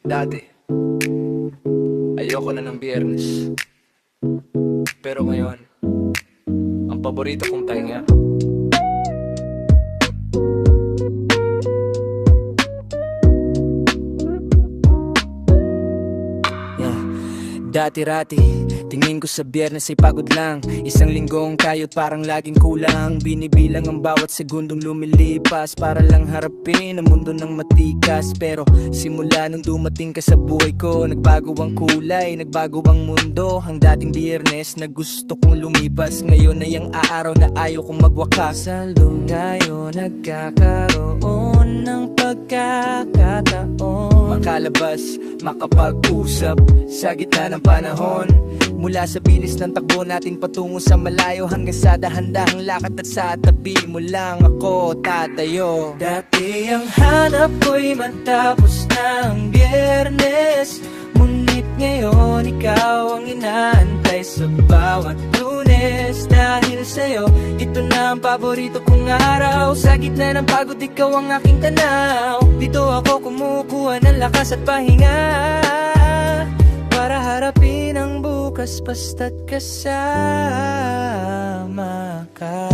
Dati, ayoko na ng Biyernes. Pero ngayon, ang paborito kong pahinga. Dati-rati, tingin ko sa Biyernes ay pagod lang. Isang linggong kayod parang laging kulang. Binibilang ang bawat segundong lumilipas para lang harapin ang mundo ng matikas. Pero simula nung dumating ka sa buhay ko, nagbago ang kulay, nagbago ang mundo. Ang dating Biyernes na gusto kong lumipas, ngayon ay ang araw na ayaw kong magwakas. Sa lungayo nagkakaroon ng pagkakataon makalabas, makapag-usap sa gitna ng panahon. Mula sa bilis ng takbo natin patungo sa malayo, hanggang sa dahan-dahang lakad at sa tabi mo lang ako tatayo. Dati ang hanap ko'y matapos na ang Biyernes, ngunit ngayon ikaw ang inaantay sa bawat Lunes. Dahil sa'yo, ito na ang paborito kong araw. Sa gitna ng pagod, ikaw ang aking tanaw. Dito ako kumukuha ng lakas at pahinga para harapin ang bukas basta't kasama ka.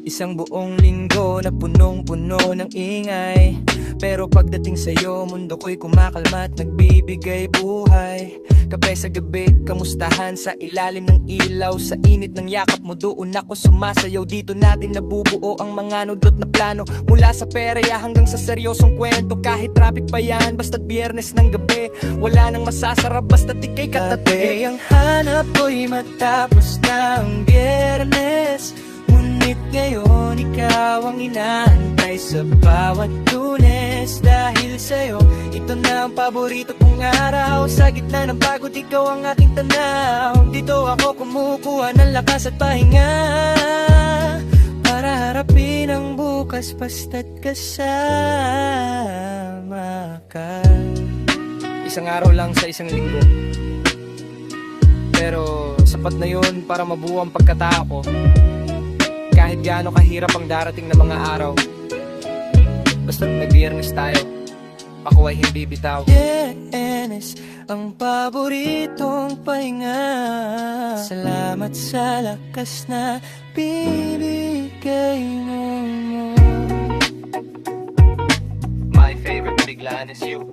Isang buong linggo na punong-puno ng ingay, pero pagdating sa'yo, mundo ko'y kumakalma at nagbibigay buhay. Kape sa gabi, kamustahan sa ilalim ng ilaw. Sa init ng yakap mo, doon ako sumasayaw. Dito natin nabubuo ang mga nudot na plano, mula sa perya hanggang sa seryosong kwento. Kahit traffic pa yan, basta't Biyernes ng gabi, wala nang masasarap basta't ika'y katabi. Ang hanap ko'y matapos na ang Biyernes, ngunit ngayon ikaw ang inaantay sa bawat Lunes. Dahil sa'yo, ito na ang paborito kong araw. Sa gitna ng pagod, ikaw ang aking tanaw. Dito ako kumukuha ng lakas at pahinga para harapin ang bukas basta't kasama ka. Isang araw lang sa isang linggo, pero sapat na yun para mabuo ang pagkatao ko. Kahit gaano kahirap ang darating na mga araw, basta't nag-Biyernes tayo, ako ay hindi bitaw. Biyernes ang paboritong pahinga. Salamat sa lakas na bibigay mo. My favorite biglaan is you.